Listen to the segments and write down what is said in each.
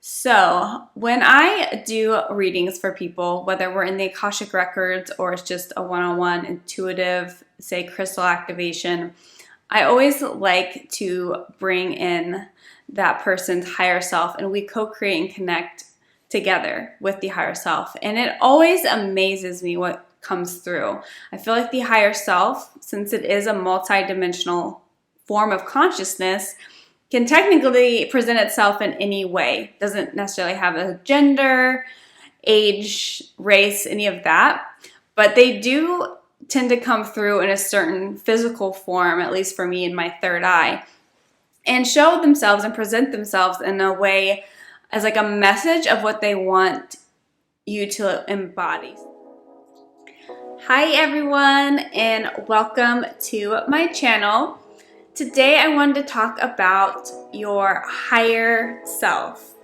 So when I do readings for people, whether we're in the Akashic Records or it's just a one-on-one intuitive, say, crystal activation, I always like to bring in that person's higher self and we co-create and connect together with the higher self. And it always amazes me what comes through. I feel like the higher self, since it is a multi-dimensional form of consciousness, can technically present itself in any way. Doesn't necessarily have a gender, age, race, any of that. But they do tend to come through in a certain physical form, at least for me in my third eye, and show themselves and present themselves in a way as like a message of what they want you to embody. Hi everyone, and welcome to my channel. Today I wanted to talk about your higher self.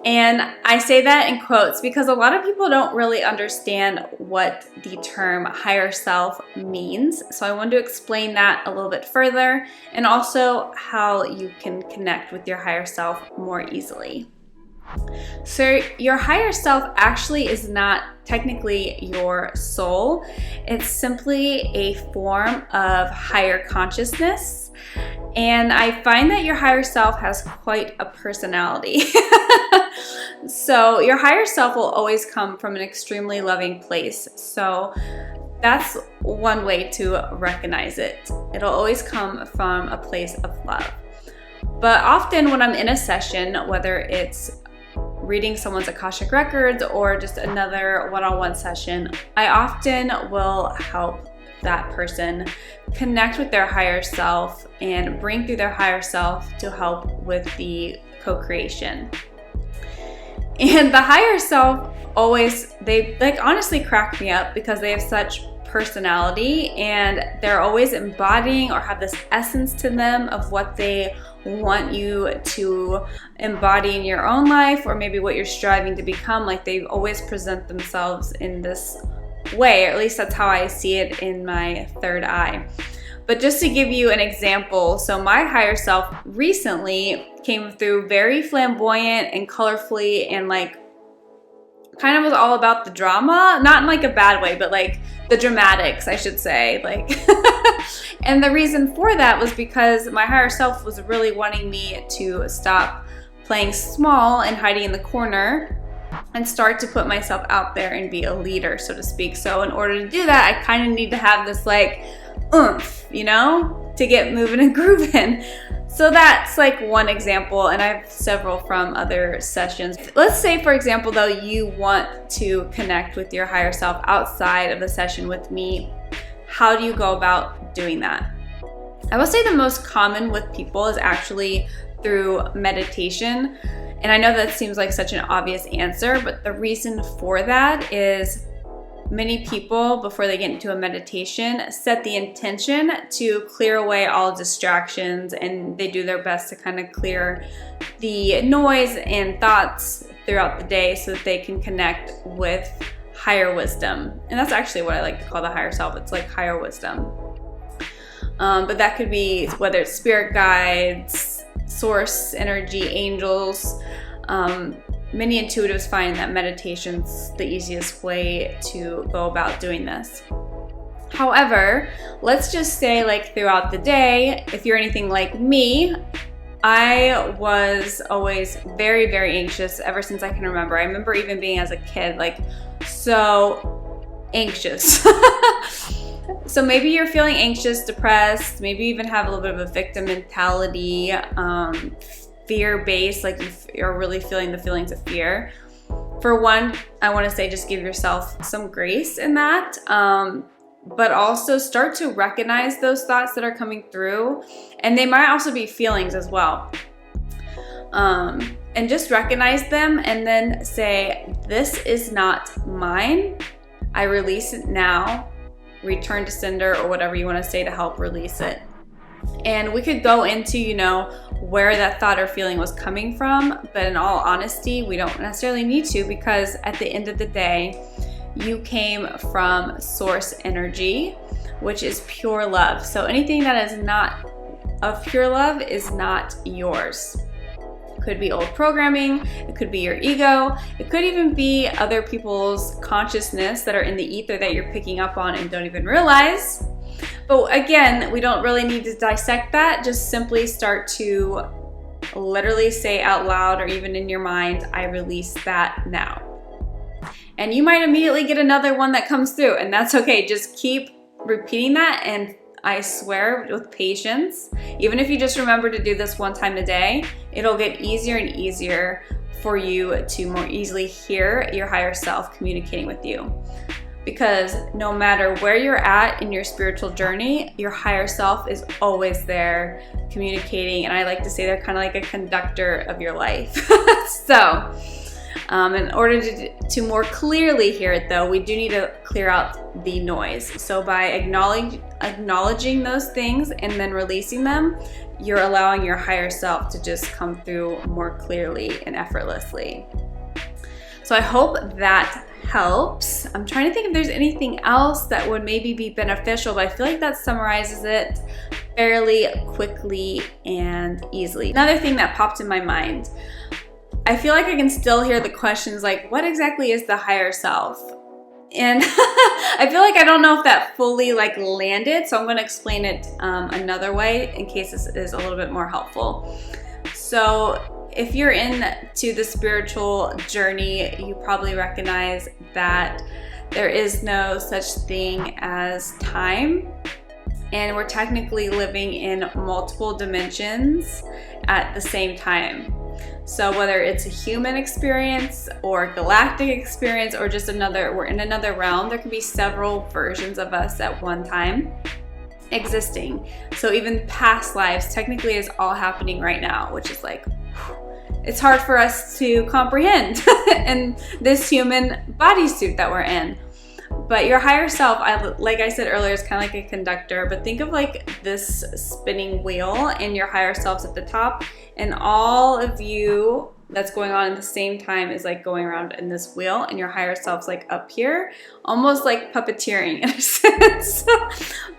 And I say that in quotes because a lot of people don't really understand what the term higher self means. So I wanted to explain that a little bit further and also how you can connect with your higher self more easily. So your higher self actually is not technically your soul. It's simply a form of higher consciousness. And I find that your higher self has quite a personality. So your higher self will always come from an extremely loving place. So that's one way to recognize it. It'll always come from a place of love. But often when I'm in a session, whether it's reading someone's Akashic Records or just another one-on-one session, I often will help that person connect with their higher self and bring through their higher self to help with the co-creation. And the higher self always, they honestly crack me up because they have such personality and they're always embodying or have this essence to them of what they want you to embody in your own life, or maybe what you're striving to become. Like, they always present themselves in this way, or at least that's how I see it in my third eye. But just to give you an example, so my higher self recently came through very flamboyant and colorfully, and like kind of was all about the drama, not in like a bad way, but like the dramatics, I should say. Like, and the reason for that was because my higher self was really wanting me to stop playing small and hiding in the corner and start to put myself out there and be a leader, so to speak. So in order to do that, I kind of need to have this like oomph, you know, to get moving and grooving. So that's like one example, and I have several from other sessions. Let's say, for example, though, you want to connect with your higher self outside of the session with me. How do you go about doing that? I will say the most common with people is actually through meditation. And I know that seems like such an obvious answer, but the reason for that is many people, before they get into a meditation, set the intention to clear away all distractions, and they do their best to kind of clear the noise and thoughts throughout the day so that they can connect with higher wisdom. And that's actually what I like to call the higher self. It's like higher wisdom. But that could be whether it's spirit guides, source energy, angels. Many intuitives find that meditation's the easiest way to go about doing this. However, let's just say like throughout the day, if you're anything like me, I was always very, very anxious ever since I can remember. I remember even being as a kid, like so anxious. So maybe you're feeling anxious, depressed, maybe even have a little bit of a victim mentality, fear-based, like you're really feeling the feelings of fear. For one, I want to say just give yourself some grace in that, but also start to recognize those thoughts that are coming through, and they might also be feelings as well. And just recognize them and then say, this is not mine. I release it now. Return to sender, or whatever you want to say to help release it. And we could go into, you know, where that thought or feeling was coming from, but in all honesty, we don't necessarily need to, because at the end of the day, you came from source energy, which is pure love. So anything that is not of pure love is not yours. could be old programming, it could be your ego, it could even be other people's consciousness that are in the ether that you're picking up on and don't even realize. But again, we don't really need to dissect that. Just simply start to literally say out loud or even in your mind, I release that now. And you might immediately get another one that comes through, and that's okay. Just keep repeating that, and I swear, with patience, even if you just remember to do this one time a day, it'll get easier and easier for you to more easily hear your higher self communicating with you. Because no matter where you're at in your spiritual journey, your higher self is always there communicating, and I like to say they're kind of like a conductor of your life. So, in order to more clearly hear it though, we do need to clear out the noise. So by acknowledging those things and then releasing them, you're allowing your higher self to just come through more clearly and effortlessly. So I hope that helps. I'm trying to think if there's anything else that would maybe be beneficial, but I feel like that summarizes it fairly quickly and easily. Another thing that popped in my mind, I feel like I can still hear the questions like, what exactly is the higher self? And I feel like I don't know if that fully landed, so I'm going to explain it another way in case this is a little bit more helpful. So if you're into the spiritual journey, you probably recognize that there is no such thing as time, and we're technically living in multiple dimensions at the same time. So whether it's a human experience or galactic experience or just we're in another realm, there can be several versions of us at one time existing. So even past lives technically is all happening right now, which is it's hard for us to comprehend in this human bodysuit that we're in. But your higher self, like I said earlier, is kind of like a conductor, but think of this spinning wheel and your higher self's at the top, and all of you that's going on at the same time is going around in this wheel, and your higher self's up here, almost like puppeteering in a sense,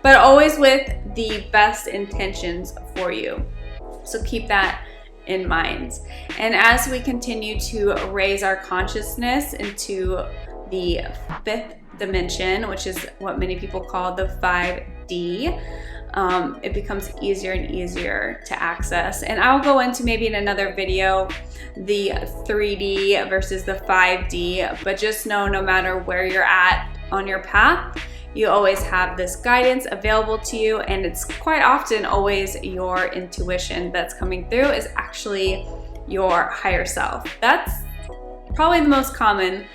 but always with the best intentions for you. So keep that in mind. And as we continue to raise our consciousness into the fifth dimension, which is what many people call the 5D, it becomes easier and easier to access. And I'll go into maybe in another video the 3D versus the 5D, but just know no matter where you're at on your path, you always have this guidance available to you, and it's quite often always your intuition that's coming through is actually your higher self. That's probably the most common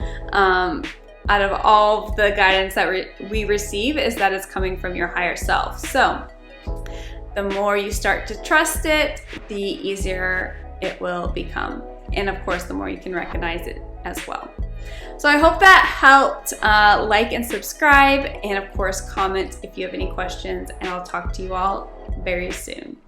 out of all the guidance that we receive, is that it's coming from your higher self. So the more you start to trust it, the easier it will become. And of course, the more you can recognize it as well. So I hope that helped. Like and subscribe, and of course comment if you have any questions, and I'll talk to you all very soon.